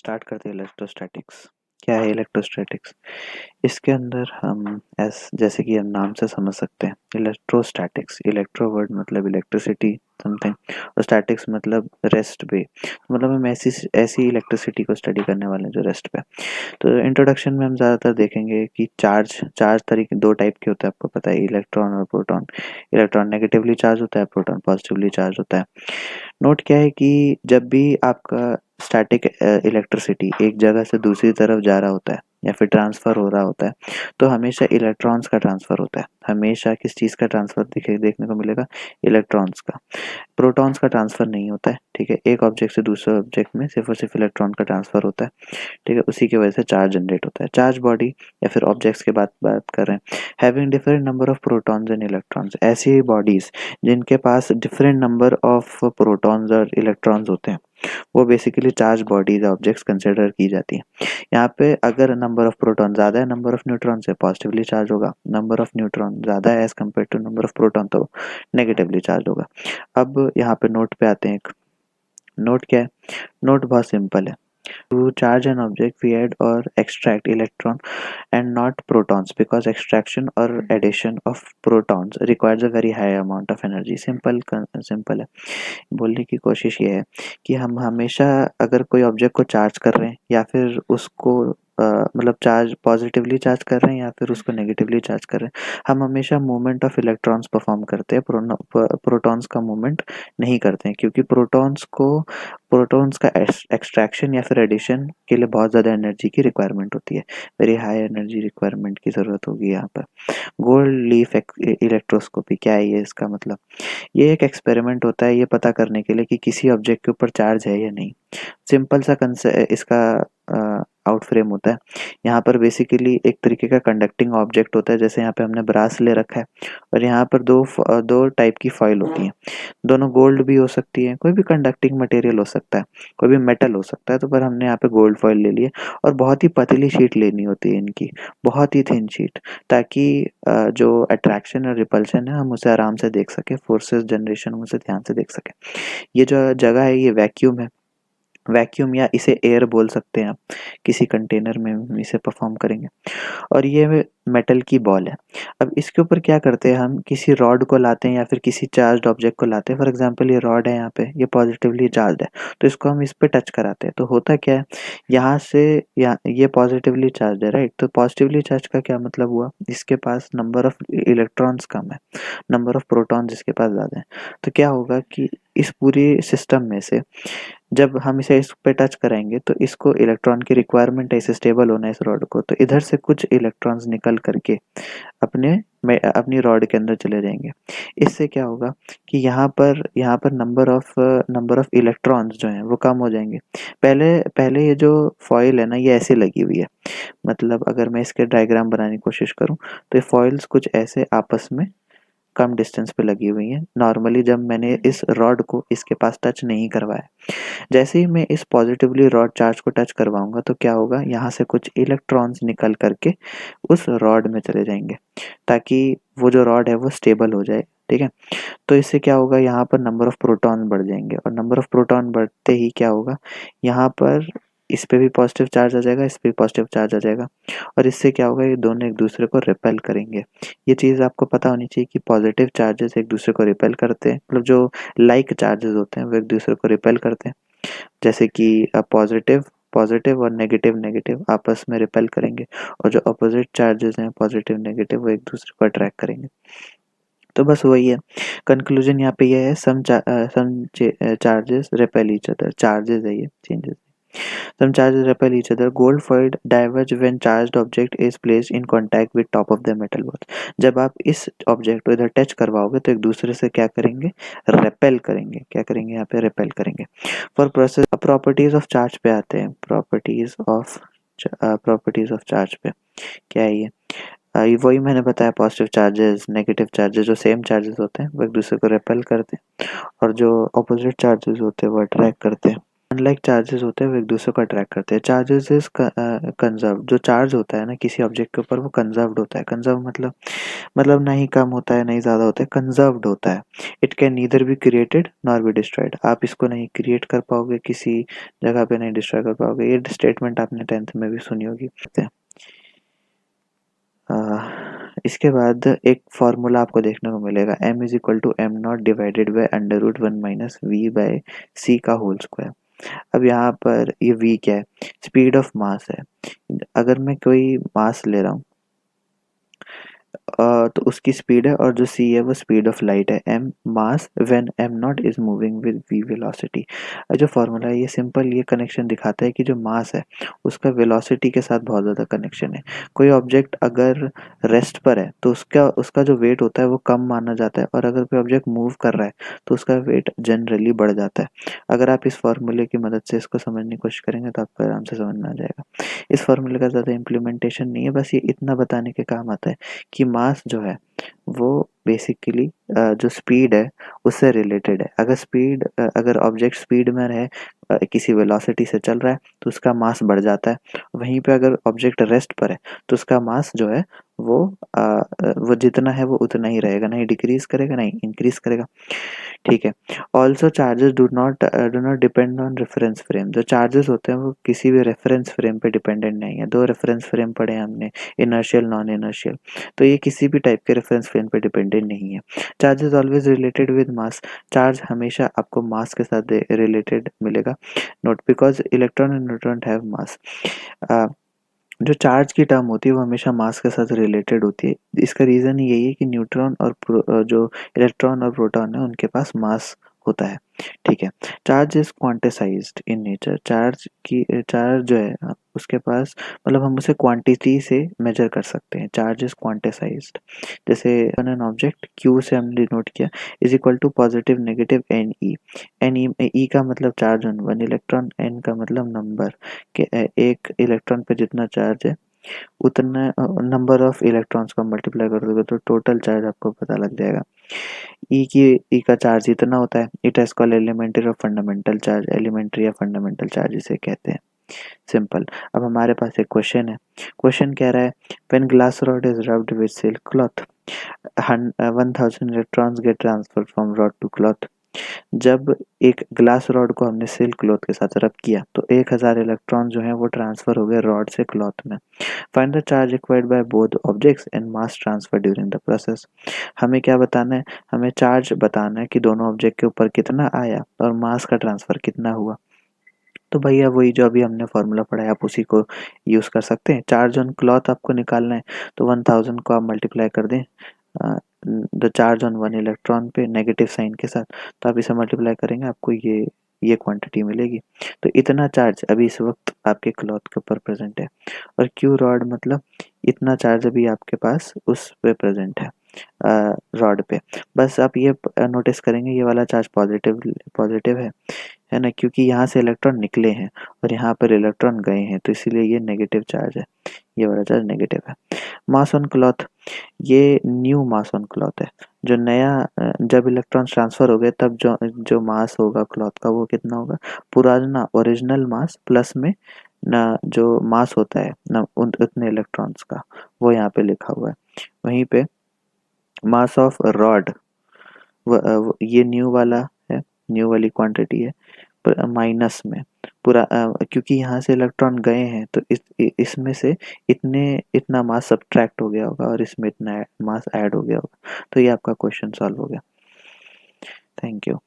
Start करते हैं electrostatics. क्या है इलेक्ट्रोस्टैटिक्स? इसके अंदर हम जैसे कि हम नाम से समझ सकते हैं, इलेक्ट्रोस्टैटिक्स, इलेक्ट्रो वर्ड मतलब इलेक्ट्रिसिटी समथिंग, और स्टैटिक्स मतलब रेस्ट पे, मतलब हम ऐसी ऐसी इलेक्ट्रिसिटी को स्टडी करने वाले हैं जो रेस्ट पे। तो इंट्रोडक्शन में हम ज़्यादातर देखेंगे कि चार्ज चार्ज तरीके दो टाइप के होते हैं, आपको पता है, इलेक्ट्रॉन और प्रोटॉन। इलेक्ट्रॉन नेगेटिवली चार्ज होता है, प्रोटॉन पॉजिटिवली चार्ज होता है। नोट क्या है कि जब भी आपका स्टैटिक इलेक्ट्रिसिटी एक जगह से दूसरी तरफ जा रहा होता है या फिर ट्रांसफर हो रहा होता है, तो हमेशा इलेक्ट्रॉन्स का ट्रांसफर होता है। हमेशा किस चीज़ का ट्रांसफर देखने को मिलेगा? इलेक्ट्रॉन्स का। प्रोटॉन्स का ट्रांसफर नहीं होता है, ठीक है। एक ऑब्जेक्ट से दूसरे ऑब्जेक्ट में सिर्फ और सिर्फ इलेक्ट्रॉन का ट्रांसफर होता है, ठीक है। उसी की वजह से चार्ज जनरेट होता है। चार्ज बॉडी या फिर ऑब्जेक्ट्स की बात कर रहे हैं, having different number of protons and electrons, ऐसी बॉडीज जिनके पास डिफरेंट नंबर ऑफ प्रोटॉन्स और इलेक्ट्रॉन्स होते हैं, वो basically charge bodies objects consider की जाती है। यहाँ पे अगर नंबर ऑफ प्रोटॉन ज़्यादा है नंबर ऑफ न्यूट्रॉन से, पॉजिटिवली चार्ज होगा। नंबर ऑफ न्यूट्रॉन ज़्यादा है as compare to number of proton, तो नेगेटिवली चार्ज होगा। अब यहाँ पे नोट पे आते हैं। एक नोट क्या है? नोट बहुत सिंपल है। To charge an object, we add or extract electron and not protons, because extraction or addition of protons requires a very high amount of energy. Simple है। बोलने की कोशिश ये है कि हम हमेशा अगर कोई ऑब्जेक्ट को चार्ज कर रहे हैं या फिर उसको मतलब चार्ज पॉजिटिवली चार्ज कर रहे हैं या फिर उसको नेगेटिवली चार्ज कर रहे हैं, हम हमेशा मूवमेंट ऑफ इलेक्ट्रॉन्स परफॉर्म करते हैं, प्रोटॉन्स का मूवमेंट नहीं करते हैं, क्योंकि प्रोटॉन्स का एक्सट्रैक्शन या फिर एडिशन के लिए बहुत ज़्यादा एनर्जी की रिक्वायरमेंट होती है। वेरी हाई एनर्जी रिक्वायरमेंट की ज़रूरत होगी यहाँ पर। गोल्ड लीफ इलेक्ट्रोस्कोपी क्या है ये? इसका मतलब ये एक एक्सपेरिमेंट होता है ये पता करने के लिए कि किसी ऑब्जेक्ट के ऊपर चार्ज है या नहीं। सिंपल सा इसका आउट फ्रेम होता है। यहाँ पर बेसिकली एक तरीके का कंडक्टिंग ऑब्जेक्ट होता है, जैसे यहाँ पे हमने ब्रास ले रखा है, और यहाँ पर दो टाइप की फॉइल होती हैं। दोनों गोल्ड भी हो सकती है, कोई भी कंडक्टिंग मटेरियल हो सकता है, कोई भी मेटल हो सकता है, तो पर हमने यहाँ पे गोल्ड फॉइल ले ली है। और बहुत ही पतली शीट लेनी होती है इनकी, बहुत ही थिन शीट, ताकि जो अट्रैक्शन और रिपल्शन है हम उसे आराम से देख सके, फोर्सेस जनरेशन हम उसे ध्यान से देख सके। ये जो जगह है ये वैक्यूम है, वैक्यूम या इसे एयर बोल सकते हैं आप। किसी कंटेनर में हम इसे परफॉर्म करेंगे। और ये मेटल की बॉल है। अब इसके ऊपर क्या करते हैं, हम किसी रॉड को लाते हैं या फिर किसी चार्ज्ड ऑब्जेक्ट को लाते हैं। फॉर एग्जांपल ये रॉड है, यहाँ पे ये पॉजिटिवली चार्ज्ड है, तो इसको हम इस पे टच कराते हैं, तो होता क्या है, यहाँ से ये पॉजिटिवली चार्ज है, राइट। तो पॉजिटिवली चार्ज का क्या मतलब हुआ? इसके पास नंबर ऑफ इलेक्ट्रॉन्स कम है, नंबर ऑफ प्रोटॉन्स इसके पास ज़्यादा है। तो क्या होगा कि इस पूरी सिस्टम में से जब हम इस पे टच कराएंगे तो इसको इलेक्ट्रॉन की रिक्वायरमेंट है, इसे स्टेबल होना है इस रॉड को, तो इधर से कुछ इलेक्ट्रॉन्स निकल करके अपनी रॉड के अंदर चले जाएंगे। इससे क्या होगा कि यहाँ पर नंबर ऑफ इलेक्ट्रॉन्स जो हैं वो कम हो जाएंगे। पहले पहले ये जो फॉइल है ना, ये ऐसे लगी हुई है, मतलब अगर मैं इसके डायग्राम बनाने की कोशिश करूँ तो ये फॉइल्स कुछ ऐसे आपस में कम डिस्टेंस पे लगी हुई हैं। नॉर्मली जब मैंने इस रॉड को इसके पास टच नहीं करवाया, जैसे ही मैं इस पॉजिटिवली रॉड चार्ज को टच करवाऊंगा तो क्या होगा, यहाँ से कुछ इलेक्ट्रॉन्स निकल करके उस रॉड में चले जाएंगे, ताकि वो जो रॉड है वो स्टेबल हो जाए, ठीक है। तो इससे क्या होगा, यहाँ पर नंबर ऑफ प्रोटॉन बढ़ जाएंगे, और नंबर ऑफ प्रोटॉन बढ़ते ही क्या होगा, यहाँ पर इस पे भी पॉजिटिव चार्ज आ जाएगा, इस पे भी पॉजिटिव चार्ज आ जाएगा, और इससे क्या होगा, ये दोनों एक दूसरे को रिपेल करेंगे। ये चीज़ आपको पता होनी चाहिए कि पॉजिटिव चार्जेस एक दूसरे को रिपेल करते हैं, मतलब जो लाइक चार्जेस होते हैं वो एक दूसरे को रिपेल करते हैं। जैसे कि पॉजिटिव पॉजिटिव और नेगेटिव नेगेटिव आपस में रिपेल करेंगे, और जो अपोजिट चार्जेस हैं पॉजिटिव नेगेटिव वो एक दूसरे को अट्रैक्ट करेंगे। तो बस वही है, कंक्लूजन यहाँ पे ये है, some charges repel each other, charges है ये, changes. Some charges repel each other. Gold foil diverge when charged object is placed in contact with top of the metal balls. जब आप इस ऑब्जेक्ट को इधर टच करवाओगे तो एक दूसरे से क्या करेंगे, रेपेल करेंगे। क्या करेंगे यहाँ पे, रेपेल करेंगे। For process properties of charge पे आते हैं। प्रॉपर्टीज ऑफ चार्ज पे क्या है ये? ये वही मैंने बताया, पॉजिटिव चार्जेस नेगेटिव चार्जेस, जो सेम चार्जेस होते हैं वो एक दूसरे को रेपेल करते हैं, और जो अपोजिट चार्जेस होते हैं वो अट्रैक्ट करते हैं। अनलाइक चार्जेस होते हैं वो एक दूसरे को अट्रैक्ट करते हैं। चार्जेस इज कंजर्व, जो चार्ज होता है ना किसी ऑब्जेक्ट के ऊपर वो कंजर्व्ड होता है। कंजर्व मतलब ना ही कम होता है ना ही ज़्यादा होता है, कंजर्व्ड होता है। It can neither be created nor be destroyed. आप इसको नहीं क्रिएट कर पाओगे, किसी जगह पे नहीं डिस्ट्रॉय कर पाओगे। ये स्टेटमेंट आपने 10th में भी सुनी होगी। इसके बाद एक फॉर्मूला आपको देखने को मिलेगा, m is equal to M not divided by under root one minus V by C का होल स्क्वायर। अब यहाँ पर ये v क्या है, स्पीड ऑफ मास है। अगर मैं कोई मास ले रहा हूँ तो उसकी स्पीड है, और जो c है वो स्पीड ऑफ लाइट है। m mass when m not is moving with v velocity. जो फॉर्मूला है ये सिंपल, ये कनेक्शन दिखाता है कि जो मास है उसका वेलोसिटी के साथ बहुत ज़्यादा कनेक्शन है। कोई ऑब्जेक्ट अगर रेस्ट पर है तो उसका उसका जो वेट होता है वो कम माना जाता है, और अगर कोई ऑब्जेक्ट मूव कर रहा है तो उसका वेट जनरली बढ़ जाता है। अगर आप इस फॉर्मूले की मदद से इसको समझने की कोशिश करेंगे तो आपको आराम से समझ में आ जाएगा। इस फॉर्मूले का ज़्यादा इम्प्लीमेंटेशन नहीं है, बस ये इतना बताने के काम आता है कि मास जो है वो बेसिकली जो स्पीड है उससे रिलेटेड है। अगर ऑब्जेक्ट स्पीड में रहे, किसी वेलोसिटी से चल रहा है तो उसका मास बढ़ जाता है। वहीं पे अगर ऑब्जेक्ट रेस्ट पर है तो उसका मास जो है वो वो जितना है वो उतना ही रहेगा, नहीं डिक्रीज करेगा नहीं इंक्रीज करेगा। ठीक है। Also charges do not depend on reference frame. जो चार्जेस होते हैं वो किसी भी रेफरेंस फ्रेम पे डिपेंडेंट नहीं है। दो रेफरेंस फ्रेम पढ़े हैं हमने, इनर्शियल नॉन इनर्शियल, तो ये किसी भी टाइप के रेफरेंस फ्रेम पे डिपेंडेंट नहीं है। Charges always related with mass. Charge हमेशा आपको मास के साथ रिलेटेड मिलेगा। Note, because electron and neutron have मास। जो चार्ज की टर्म होती है वो हमेशा मास के साथ रिलेटेड होती है। इसका रीज़न यही है कि न्यूट्रॉन और जो इलेक्ट्रॉन और प्रोटॉन है उनके पास मास होता है। ठीक है। Charge is quantized in nature. Charge जो है उसके पास, मतलब हम उसे क्वांटिटी से मेजर कर सकते हैं। Charge is quantized. जैसे एन ऑब्जेक्ट क्यू से हमने डिनोट किया, is equal to positive negative N E. N E का मतलब charge on one electron, N का मतलब नंबर कि एक इलेक्ट्रॉन पे जितना चार्ज है उतना नंबर ऑफ इलेक्ट्रॉन्स को मल्टीप्लाई कर दोगे तो टोटल चार्ज आपको पता लग जाएगा। ई का चार्ज इतना होता है। इट हैज कॉल्ड एलिमेंट्री और फंडामेंटल चार्ज। एलिमेंट्री या फंडामेंटल चार्ज इसे कहते हैं। सिंपल। अब हमारे पास एक क्वेश्चन है। क्वेश्चन कह रहा है when glass rod is rubbed with silk cloth 1000 electrons get transferred from rod to cloth. जब एक ग्लास रॉड को हमने सिल्क क्लॉथ के साथ रब किया तो 1000 इलेक्ट्रॉन जो हैं वो ट्रांसफर हो गए रॉड से क्लॉथ में। Find the charge required by both objects and mass transfer during the process. हमें क्या बताना है, हमें चार्ज बताना है कि दोनों ऑब्जेक्ट के ऊपर कितना आया और मास का ट्रांसफर कितना हुआ। तो भैया वही जो अभी हमने फॉर्मूला पढ़ा है आप उसी को यूज़ कर सकते हैं। चार्ज ऑन क्लॉथ आपको निकालना है तो 1000 को आप मल्टीप्लाई कर दें the charge on one electron पे नेगेटिव साइन के साथ, तो आप इसे मल्टीप्लाई करेंगे आपको ये क्वांटिटी मिलेगी। तो इतना चार्ज अभी इस वक्त आपके क्लॉथ के ऊपर प्रेजेंट है, और क्यू रॉड मतलब इतना चार्ज अभी आपके पास उस पे प्रेजेंट है रॉड पे। बस आप ये नोटिस करेंगे ये वाला चार्ज पॉजिटिव पॉजिटिव है ना, क्योंकि यहाँ से इलेक्ट्रॉन निकले हैं और यहाँ पर इलेक्ट्रॉन गए हैं तो इसीलिए ये नेगेटिव चार्ज है, ये वाला चार्ज नेगेटिव है। मास ऑन क्लॉथ, ये न्यू मास ऑन क्लॉथ है। जो नया जब इलेक्ट्रॉन ट्रांसफर हो गए तब जो जो मास होगा क्लॉथ का वो कितना होगा, पुराना ओरिजिनल मास प्लस में ना जो मास होता है ना उतने इलेक्ट्रॉन्स का, वो यहाँ पे लिखा हुआ है। वहीं पे मास ऑफ रॉड, ये न्यू वाला है, न्यू वाली क्वांटिटी है माइनस में पूरा, क्योंकि यहाँ से इलेक्ट्रॉन गए हैं तो इसमें से इतना मास सब्ट्रैक्ट हो गया होगा और इसमें इतना मास ऐड हो गया होगा। तो ये आपका क्वेश्चन सॉल्व हो गया। Thank you.